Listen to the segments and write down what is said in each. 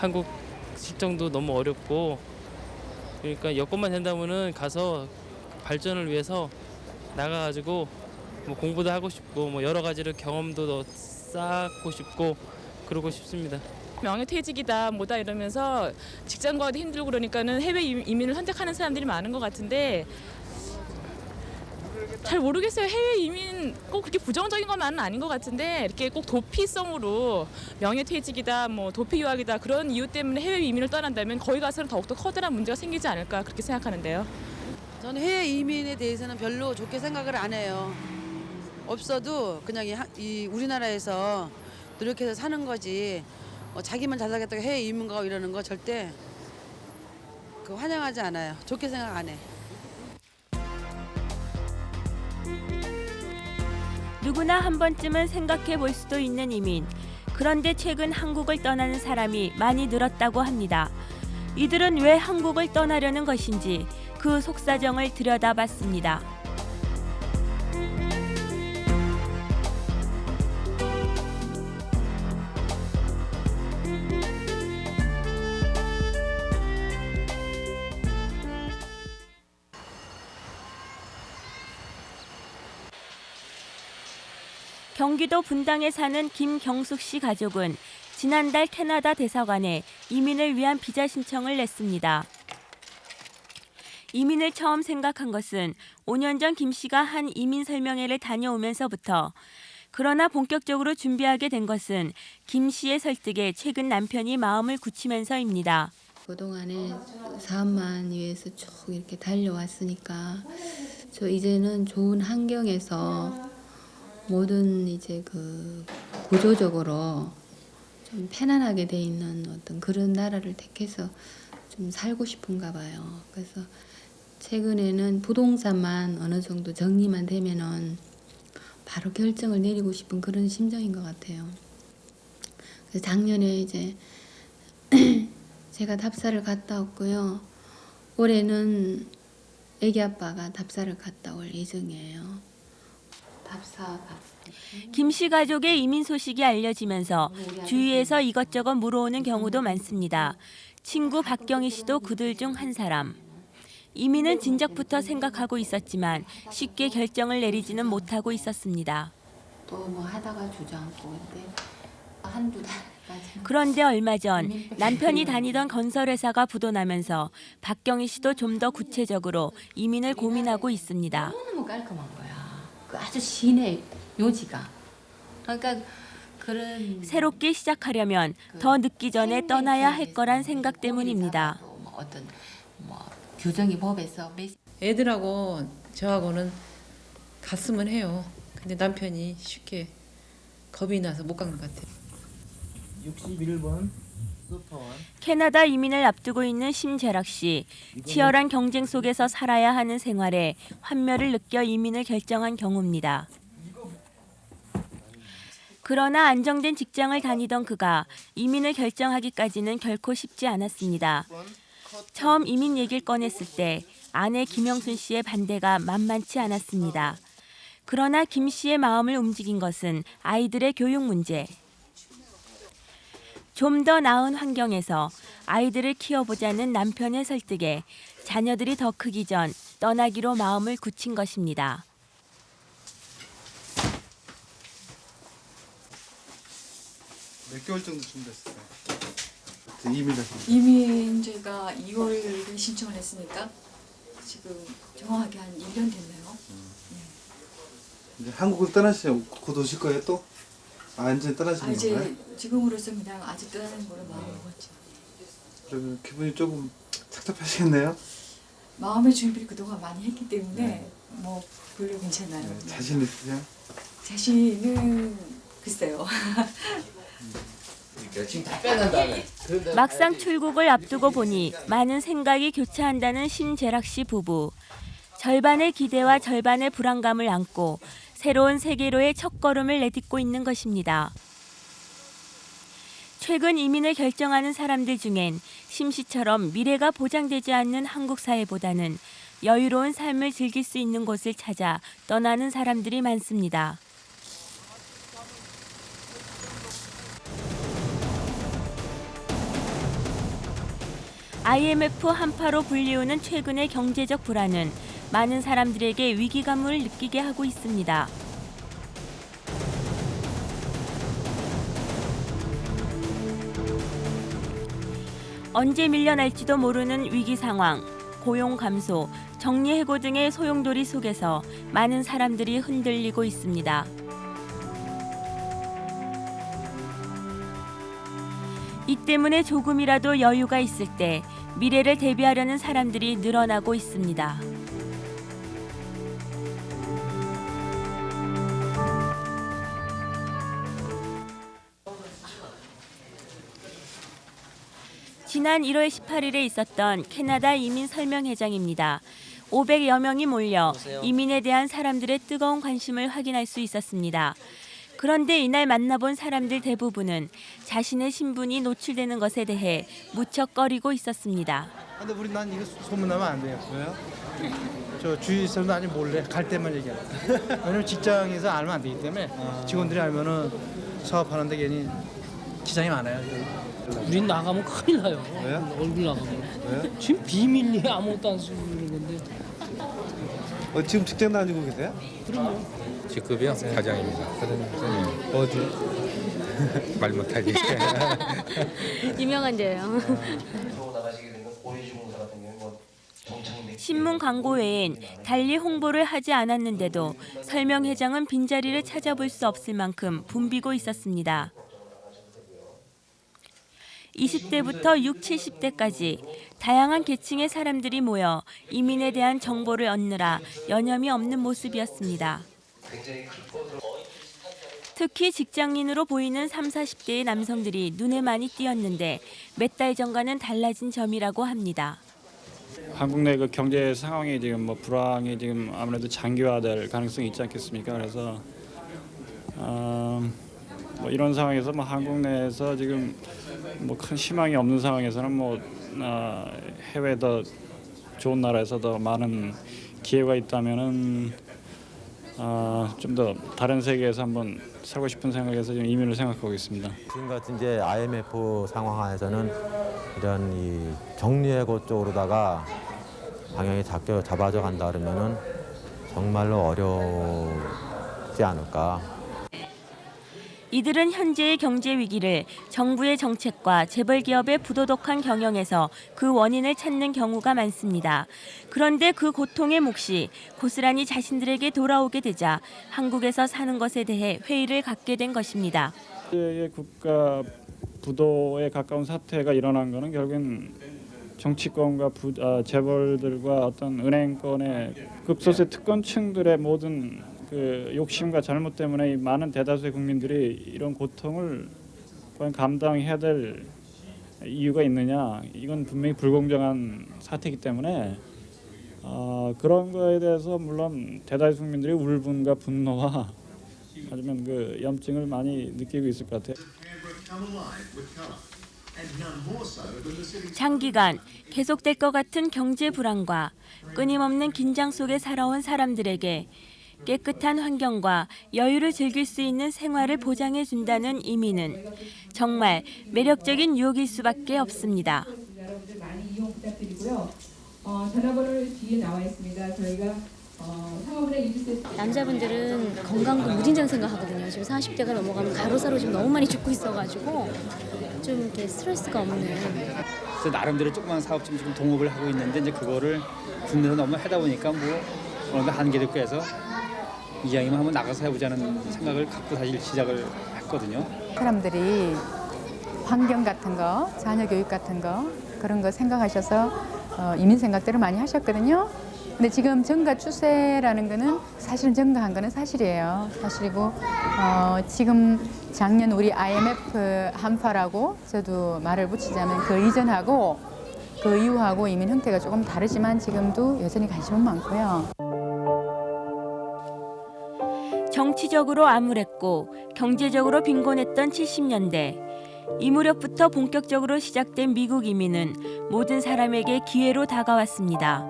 한국 실정도 너무 어렵고 그러니까 여건만 된다면은 가서 발전을 위해서 나가가지고 뭐 공부도 하고 싶고 뭐 여러 가지를 경험도 더 쌓고 싶고 그러고 싶습니다. 명예퇴직이다 뭐다 이러면서 직장 구하기 힘들고 그러니까는 해외 이민을 선택하는 사람들이 많은 것 같은데 잘 모르겠어요. 해외 이민 꼭 그렇게 부정적인 것만은 아닌 것 같은데 이렇게 꼭 도피성으로 명예퇴직이다 뭐 도피 유학이다 그런 이유 때문에 해외 이민을 떠난다면 거기 가서는 더욱더 커다란 문제가 생기지 않을까 그렇게 생각하는데요. 저는 해외 이민에 대해서는 별로 좋게 생각을 안 해요. 없어도 그냥 이 우리나라에서 노력해서 사는 거지 자기만 잘 살겠다고 해외 이민 가고 이러는 거 절대 환영하지 않아요. 좋게 생각 안 해. 누구나 한 번쯤은 생각해 볼 수도 있는 이민. 그런데 최근 한국을 떠나는 사람이 많이 늘었다고 합니다. 이들은 왜 한국을 떠나려는 것인지 그 속사정을 들여다봤습니다. 경기도 분당에 사는 김경숙 씨 가족은 지난달 캐나다 대사관에 이민을 위한 비자 신청을 냈습니다. 이민을 처음 생각한 것은 5년 전 김 씨가 한 이민 설명회를 다녀오면서부터. 그러나 본격적으로 준비하게 된 것은 김 씨의 설득에 최근 남편이 마음을 굳히면서입니다. 그동안에 사업만 위해서 쭉 이렇게 달려왔으니까 저 이제는 좋은 환경에서 모든 이제 구조적으로 좀 편안하게 돼 있는 어떤 그런 나라를 택해서 좀 살고 싶은가 봐요. 그래서 최근에는 부동산만 어느 정도 정리만 되면은 바로 결정을 내리고 싶은 그런 심정인 것 같아요. 그래서 작년에 이제 제가 답사를 갔다 왔고요. 올해는 애기 아빠가 답사를 갔다 올 예정이에요. 김 씨 가족의 이민 소식이 알려지면서 주위에서 이것저것 물어오는 경우도 많습니다. 친구 박경희 씨도 그들 중 한 사람. 이민은 진작부터 생각하고 있었지만 쉽게 결정을 내리지는 못하고 있었습니다. 또 뭐 하다가 주저앉고 근데 한두 달까지. 그런데 얼마 전 남편이 다니던 건설회사가 부도나면서 박경희 씨도 좀 더 구체적으로 이민을 고민하고 있습니다. 너무 깔끔한 거야. 그 아주 시내 요지가. 그러니까 그런 새롭게 시작하려면 더 늦기 전에 떠나야 할 거란 생각 때문입니다. 뭐 어떤 규정이 법에서 애들하고 저하고는 갔으면 해요. 근데 남편이 쉽게 겁이 나서 못 간 것 같아요. 61번 소파원. 캐나다 이민을 앞두고 있는 심재락 씨. 치열한 경쟁 속에서 살아야 하는 생활에 환멸을 느껴 이민을 결정한 경우입니다. 그러나 안정된 직장을 다니던 그가 이민을 결정하기까지는 결코 쉽지 않았습니다. 처음 이민 얘기를 꺼냈을 때 아내 김영순 씨의 반대가 만만치 않았습니다. 그러나 김 씨의 마음을 움직인 것은 아이들의 교육 문제. 좀 더 나은 환경에서 아이들을 키워보자는 남편의 설득에 자녀들이 더 크기 전 떠나기로 마음을 굳힌 것입니다. 몇 개월 정도 준비했어요? 이민제가 2월에 신청을 했으니까 지금 정확하게 한 1년 됐네요. 이제 한국을 떠나시면 곧 오실 거예요 또? 완전히 떠나시는 건가요? 이제 지금으로서 그냥 아직 떠나는 거로 마음을 먹었죠. 그러면 기분이 조금 착잡하시겠네요? 마음의 준비를 그동안 많이 했기 때문에 네. 뭐 별로 괜찮아요. 네, 자신 있으세요? 자신은 글쎄요. 지금 다 빼는 다음에. 막상 출국을 앞두고 보니 많은 생각이 교차한다는 심재락 씨 부부. 절반의 기대와 절반의 불안감을 안고 새로운 세계로의 첫걸음을 내딛고 있는 것입니다. 최근 이민을 결정하는 사람들 중엔 심 씨처럼 미래가 보장되지 않는 한국 사회보다는 여유로운 삶을 즐길 수 있는 곳을 찾아 떠나는 사람들이 많습니다. IMF 한파로 불리우는 최근의 경제적 불안은 많은 사람들에게 위기감을 느끼게 하고 있습니다. 언제 밀려날지도 모르는 위기 상황, 고용 감소, 정리해고 등의 소용돌이 속에서 많은 사람들이 흔들리고 있습니다. 이 때문에 조금이라도 여유가 있을 때 미래를 대비하려는 사람들이 늘어나고 있습니다. 지난 1월 18일에 있었던 캐나다 이민 설명회장입니다. 500여 명이 몰려 이민에 대한 사람들의 뜨거운 관심을 확인할 수 있었습니다. 그런데 이날 만나본 사람들 대부분은 자신의 신분이 노출되는 것에 대해 무척거리고 있었습니다. 근데 난 이거 소문나면 안 돼요. 왜요? 저 주위 사람도 아니 몰래 갈 때만 얘기해요. 왜냐면 직장에서 알면 안 되기 때문에 직원들이 알면은 사업하는데 괜히 지장이 많아요. 우린 나가면 큰일 나요. 왜요? 얼굴 나가면. 왜요? 지금 비밀리에 아무것도 안 쓰고 있는 건데. 지금 직장 다니고 계세요? 그럼요. 직급이요? 과장입니다. 어디? 말 못하지. 유명한 데요. 신문 광고 외엔 달리 홍보를 하지 않았는데도 설명회장은 빈자리를 찾아볼 수 없을 만큼 붐비고 있었습니다. 20대부터 60, 70대까지 다양한 계층의 사람들이 모여 이민에 대한 정보를 얻느라 여념이 없는 모습이었습니다. 특히 직장인으로 보이는 30, 40대의 남성들이 눈에 많이 띄었는데 몇 달 전과는 달라진 점이라고 합니다. 한국 내 그 경제 상황이 지금 뭐 불황이 지금 아무래도 장기화될 가능성이 있지 않겠습니까? 그래서 뭐 이런 상황에서 뭐 한국 내에서 지금 뭐 큰 희망이 없는 상황에서는 뭐 해외 더 좋은 나라에서 더 많은 기회가 있다면은 좀 더 다른 세계에서 한번 살고 싶은 생각에서 지금 이민을 생각하고 있습니다. 지금 같은 이제 IMF 상황 하에서는 이런 이 정리해고 쪽으로다가 방향이 잡아져 간다 그러면은 정말로 어렵지 않을까. 이들은 현재의 경제 위기를 정부의 정책과 재벌 기업의 부도덕한 경영에서 그 원인을 찾는 경우가 많습니다. 그런데 그 고통의 몫이 고스란히 자신들에게 돌아오게 되자 한국에서 사는 것에 대해 회의를 갖게 된 것입니다. 국가 부도에 가까운 사태가 일어난 것은 결국엔 정치권과 재벌들과 어떤 은행권의 급소세 특권층들의 모든 그 욕심과 잘못 때문에 이 많은 대다수의 국민들이 이런 고통을 과연 감당해야 될 이유가 있느냐, 이건 분명히 불공정한 사태이기 때문에 그런 거에 대해서 물론 대다수 국민들이 울분과 분노와 아니면 그 염증을 많이 느끼고 있을 것 같아요. 장기간 계속될 것 같은 경제 불안과 끊임없는 긴장 속에 살아온 사람들에게 깨끗한 환경과 여유를 즐길 수 있는 생활을 보장해준다는 이민은 정말 매력적인 유혹일 수밖에 없습니다. 여러분들 많이 이용 부탁드리고요. 전화번호는 뒤에 나와 있습니다. 저희가 남자분들은 건강도 무진장 생각하거든요. 지금 40대가 넘어가면 가로사로 지금 너무 많이 죽고 있어가지고 좀 이렇게 스트레스가 없는. 그래서 나름대로 조그만 사업 좀 지금 동업을 하고 있는데 이제 그거를 국내에서 너무 하다 보니까 뭐 어느 정도 한계도 있고 해서 이왕이면 한번 나가서 해보자는 생각을 갖고 사실 시작을 했거든요. 사람들이 환경 같은 거, 자녀 교육 같은 거 그런 거 생각하셔서 이민 생각들을 많이 하셨거든요. 근데 지금 증가 추세라는 거는 사실은 증가한 거는 사실이에요. 사실이고 지금 작년 우리 IMF 한파라고 저도 말을 붙이자면 그 이전하고 그 이후하고 이민 형태가 조금 다르지만 지금도 여전히 관심은 많고요. 정치적으로 암울했고 경제적으로 빈곤했던 70년대. 이 무렵부터 본격적으로 시작된 미국 이민은 모든 사람에게 기회로 다가왔습니다.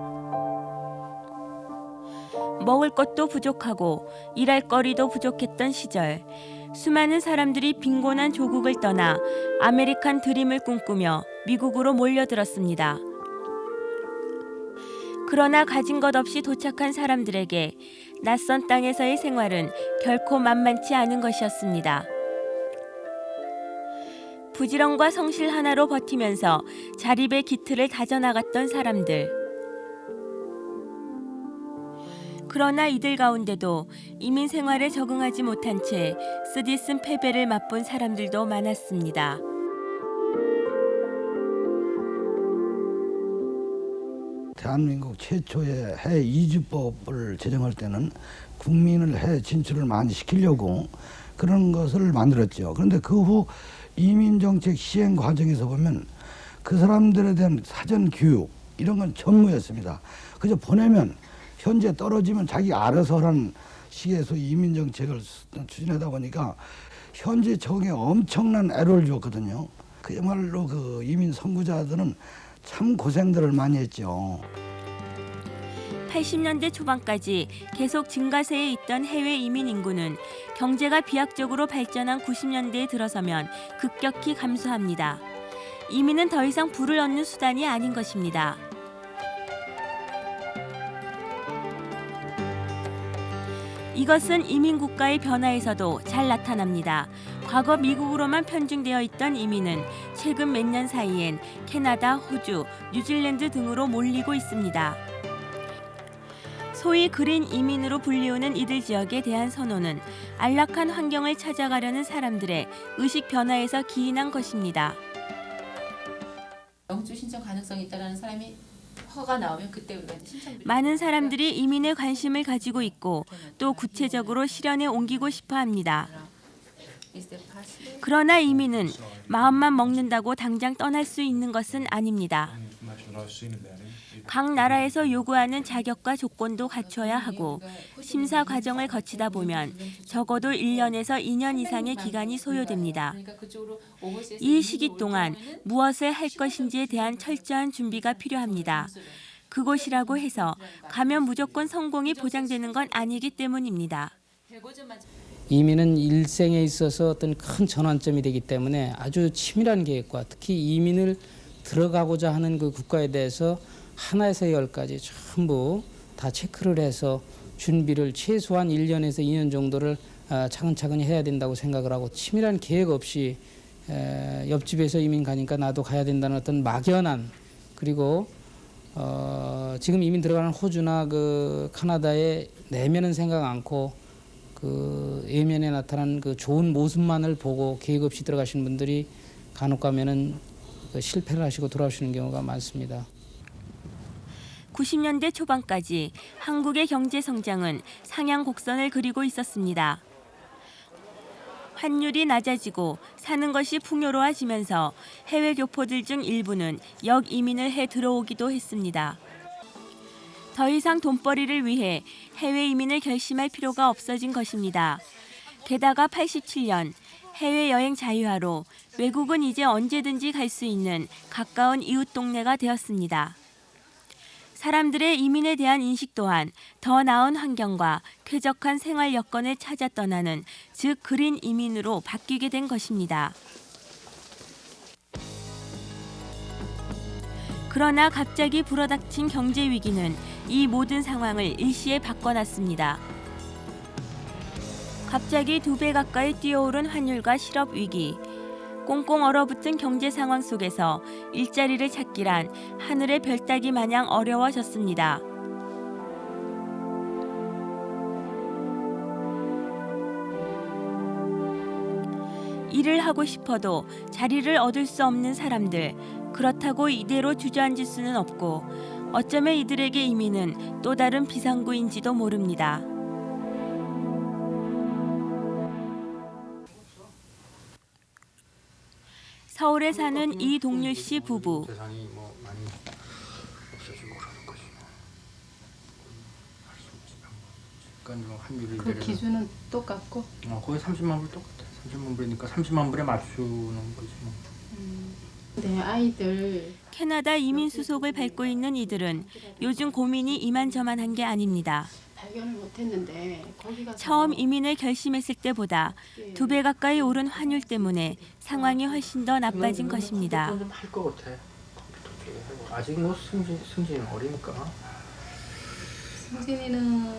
먹을 것도 부족하고 일할 거리도 부족했던 시절, 수많은 사람들이 빈곤한 조국을 떠나 아메리칸 드림을 꿈꾸며 미국으로 몰려들었습니다. 그러나 가진 것 없이 도착한 사람들에게 낯선 땅에서의 생활은 결코 만만치 않은 것이었습니다. 부지런과 성실 하나로 버티면서 자립의 기틀을 다져나갔던 사람들. 그러나 이들 가운데도 이민 생활에 적응하지 못한 채 쓰디쓴 패배를 맛본 사람들도 많았습니다. 대한민국 최초의 해외 이주법을 제정할 때는 국민을 해외 진출을 많이 시키려고 그런 것을 만들었죠. 그런데 그 후 이민정책 시행 과정에서 보면 그 사람들에 대한 사전 교육 이런 건 전무였습니다. 그저 보내면 현재 떨어지면 자기 알아서 하는 식에서 이민정책을 추진하다 보니까 현재 적응에 엄청난 애로를 줬거든요. 그야말로 그 이민 선구자들은 참 고생들을 많이 했죠. 80년대 초반까지 계속 증가세에 있던 해외 이민 인구는 경제가 비약적으로 발전한 90년대에 들어서면 급격히 감소합니다. 이민은 더 이상 부를 얻는 수단이 아닌 것입니다. 이것은 이민 국가의 변화에서도 잘 나타납니다. 과거 미국으로만 편중되어 있던 이민은 최근 몇 년 사이엔 캐나다, 호주, 뉴질랜드 등으로 몰리고 있습니다. 소위 그린 이민으로 불리우는 이들 지역에 대한 선호는 안락한 환경을 찾아가려는 사람들의 의식 변화에서 기인한 것입니다. 영주 신청 가능성이 있다는 사람이 허가 나오면 그때 우리가 신청. 많은 사람들이 이민에 관심을 가지고 있고 또 구체적으로 실현에 옮기고 싶어 합니다. 그러나 이민은 마음만 먹는다고 당장 떠날 수 있는 것은 아닙니다. 각 나라에서 요구하는 자격과 조건도 갖춰야 하고 심사 과정을 거치다 보면 적어도 1년에서 2년 이상의 기간이 소요됩니다. 이 시기 동안 무엇을 할 것인지에 대한 철저한 준비가 필요합니다. 그곳이라고 해서 가면 무조건 성공이 보장되는 건 아니기 때문입니다. 이민은 일생에 있어서 어떤 큰 전환점이 되기 때문에 아주 치밀한 계획과 특히 이민을 들어가고자 하는 그 국가에 대해서 하나에서 10까지 전부 다 체크를 해서 준비를 최소한 1년에서 2년 정도를 차근차근히 해야 된다고 생각을 하고 치밀한 계획 없이 옆집에서 이민 가니까 나도 가야 된다는 어떤 막연한 그리고 지금 이민 들어가는 호주나 그 카나다의 내면은 생각 않고 그 외면에 나타난 그 좋은 모습만을 보고 계획 없이 들어가시는 분들이 간혹 가면은 실패를 하시고 돌아오시는 경우가 많습니다. 90년대 초반까지 한국의 경제 성장은 상향 곡선을 그리고 있었습니다. 환율이 낮아지고 사는 것이 풍요로워지면서 해외 교포들 중 일부는 역이민을 해 들어오기도 했습니다. 더 이상 돈벌이를 위해 해외 이민을 결심할 필요가 없어진 것입니다. 게다가 87년 해외여행 자유화로 외국은 이제 언제든지 갈 수 있는 가까운 이웃 동네가 되었습니다. 사람들의 이민에 대한 인식 또한 더 나은 환경과 쾌적한 생활 여건을 찾아 떠나는 즉 그린 이민으로 바뀌게 된 것입니다. 그러나 갑자기 불어닥친 경제 위기는 이 모든 상황을 일시에 바꿔놨습니다. 갑자기 2배 가까이 뛰어오른 환율과 실업 위기, 꽁꽁 얼어붙은 경제 상황 속에서 일자리를 찾기란 하늘의 별 따기 마냥 어려워졌습니다. 일을 하고 싶어도 자리를 얻을 수 없는 사람들, 그렇다고 이대로 주저앉을 수는 없고 어쩌면 이들에게 이민은 또 다른 비상구인지도 모릅니다. 서울에 사는 이동률 씨 부부. 그 기준은 똑같고? 거의 30만 불 똑같아. 30만 불이니까 30만 불에 맞추는 거지. 네, 아이들. 캐나다 이민 수속을 밟고 있는 이들은 요즘 고민이 이만저만한 게 아닙니다. 발견을 못했는데 거기가 처음 이민을 결심했을 때보다 2배 가까이 오른 환율 때문에 상황이 훨씬 더 나빠진 것입니다. 할것 같아. 아직 뭐 승진 어리니까. 성진이는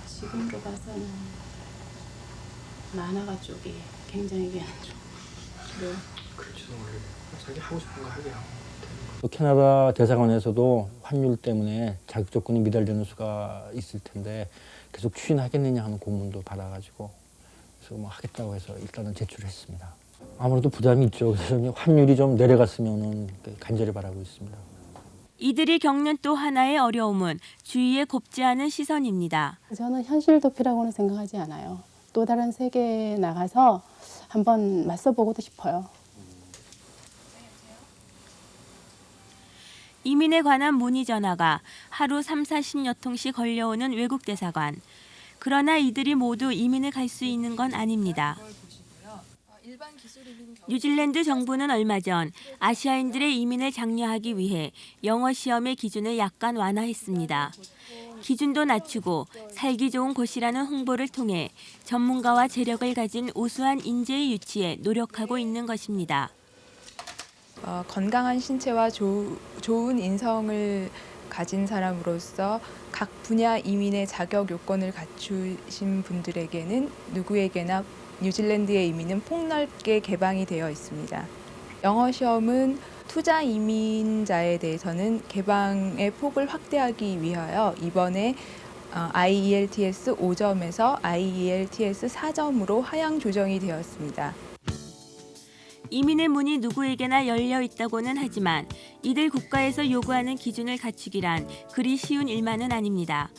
지금으로 봐서는 만화가 쪽이 굉장히 괜찮죠. 네. 그렇죠. 원래 자기 하고 싶은 거 하게 하고. 캐나다 대사관에서도 환율 때문에 자격 조건이 미달되는 수가 있을 텐데 계속 추진하겠느냐 하는 고문도 받아가지고 그래서 뭐 하겠다고 해서 일단은 제출했습니다. 아무래도 부담이 있죠. 그래서 환율이 좀 내려갔으면은 간절히 바라고 있습니다. 이들이 겪는 또 하나의 어려움은 주위에 곱지 않은 시선입니다. 저는 현실 도피라고는 생각하지 않아요. 또 다른 세계에 나가서 한번 맞서보고도 싶어요. 이민에 관한 문의 전화가 하루 30-40여 통씩 걸려오는 외국 대사관. 그러나 이들이 모두 이민을 갈 수 있는 건 아닙니다. 뉴질랜드 정부는 얼마 전 아시아인들의 이민을 장려하기 위해 영어 시험의 기준을 약간 완화했습니다. 기준도 낮추고 살기 좋은 곳이라는 홍보를 통해 전문가와 재력을 가진 우수한 인재의 유치에 노력하고 있는 것입니다. 건강한 신체와 좋은 인성을 가진 사람으로서 각 분야 이민의 자격 요건을 갖추신 분들에게는 누구에게나 뉴질랜드의 이민은 폭넓게 개방이 되어 있습니다. 영어 시험은 투자 이민자에 대해서는 개방의 폭을 확대하기 위하여 이번에 IELTS 5점에서 IELTS 4점으로 하향 조정이 되었습니다. 이민의 문이 누구에게나 열려 있다고는 하지만 이들 국가에서 요구하는 기준을 갖추기란 그리 쉬운 일만은 아닙니다.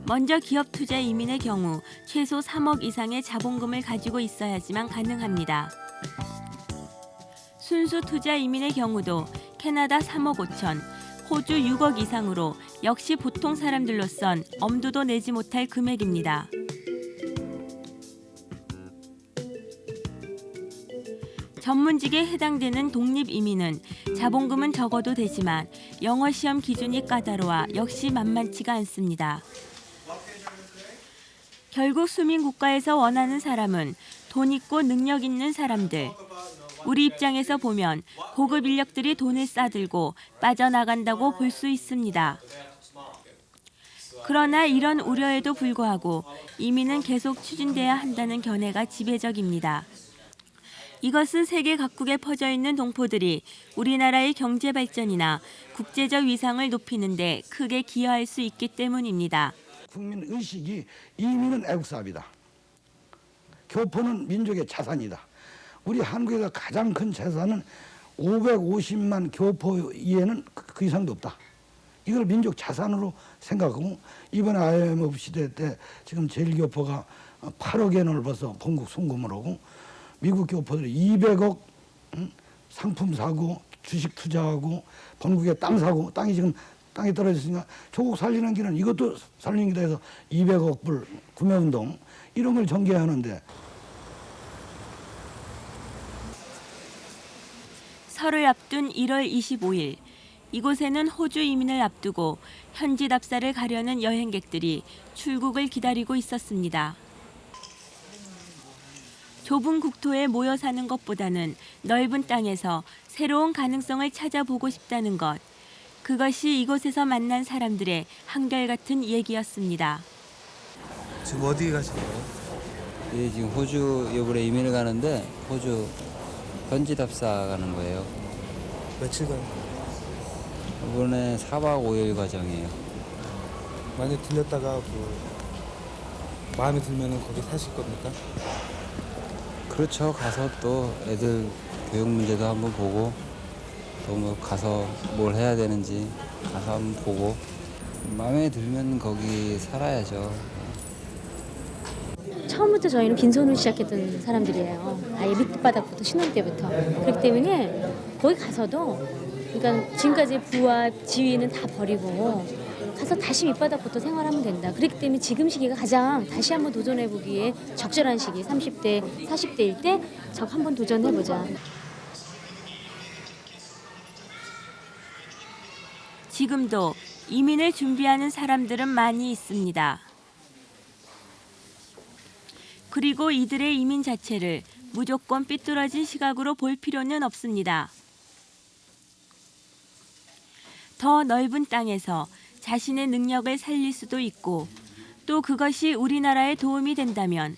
먼저 기업 투자 이민의 경우 최소 3억 이상의 자본금을 가지고 있어야지만 가능합니다. 순수 투자 이민의 경우도 캐나다 3억 5천, 호주 6억 이상으로 역시 보통 사람들로선 엄두도 내지 못할 금액입니다. 전문직에 해당되는 독립이민은 자본금은 적어도 되지만 영어 시험 기준이 까다로워 역시 만만치가 않습니다. 결국 수민 국가에서 원하는 사람은 돈 있고 능력 있는 사람들. 우리 입장에서 보면 고급 인력들이 돈을 싸들고 빠져나간다고 볼 수 있습니다. 그러나 이런 우려에도 불구하고 이민은 계속 추진돼야 한다는 견해가 지배적입니다. 이것은 세계 각국에 퍼져 있는 동포들이 우리나라의 경제 발전이나 국제적 위상을 높이는 데 크게 기여할 수 있기 때문입니다. 국민 의식이 이민은 애국사업이다. 교포는 민족의 자산이다. 우리 한국에서 가장 큰 재산은 550만 교포 이외에는 그 이상도 없다. 이걸 민족 자산으로 생각하고 이번에 IMF 시대 때 지금 제일 교포가 8억 엔을 벌써 본국 송금을 하고 미국 교포들이 200억 상품 사고 주식 투자하고 본국에 땅 사고 땅이 지금 땅에 떨어졌으니까 조국 살리는 길은 이것도 살리는 길다 해서 200억 불 구매운동 이런 걸 전개하는데 설을 앞둔 1월 25일 이곳에는 호주 이민을 앞두고 현지 답사를 가려는 여행객들이 출국을 기다리고 있었습니다. 좁은 국토에 모여 사는 것보다는 넓은 땅에서 새로운 가능성을 찾아보고 싶다는 것. 그것이 이곳에서 만난 사람들의 한결같은 얘기였습니다. 지금 어디 가신 거예요? 예, 지금 호주 이번에 이민을 가는데 호주 현지 답사 가는 거예요. 며칠간? 이번에 4박 5일 과정이에요. 만약 들렸다가 마음에 들면 거기 사실 겁니까? 그렇죠. 가서 또 애들 교육 문제도 한번 보고 또 뭐 가서 뭘 해야 되는지 가서 한번 보고 마음에 들면 거기 살아야죠. 처음부터 저희는 빈손으로 시작했던 사람들이에요. 아예 밑바닥부터 신혼 때부터. 그렇기 때문에 거기 가서도 그러니까 지금까지 부와 지위는 다 버리고 가서 다시 밑바닥부터 생활하면 된다. 그렇기 때문에 지금 시기가 가장 다시 한번 도전해보기에 적절한 시기. 30대, 40대일 때 저 한번 도전해보자. 지금도 이민을 준비하는 사람들은 많이 있습니다. 그리고 이들의 이민 자체를 무조건 삐뚤어진 시각으로 볼 필요는 없습니다. 더 넓은 땅에서 자신의 능력을 살릴 수도 있고 또 그것이 우리나라에 도움이 된다면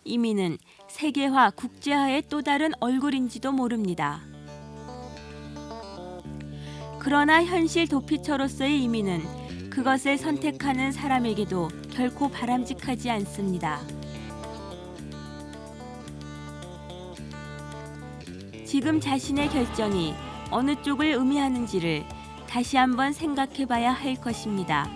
이민은 세계화, 국제화의 또 다른 얼굴인지도 모릅니다. 그러나 현실 도피처로서의 이민은 그것을 선택하는 사람에게도 결코 바람직하지 않습니다. 지금 자신의 결정이 어느 쪽을 의미하는지를 다시 한번 생각해 봐야 할 것입니다.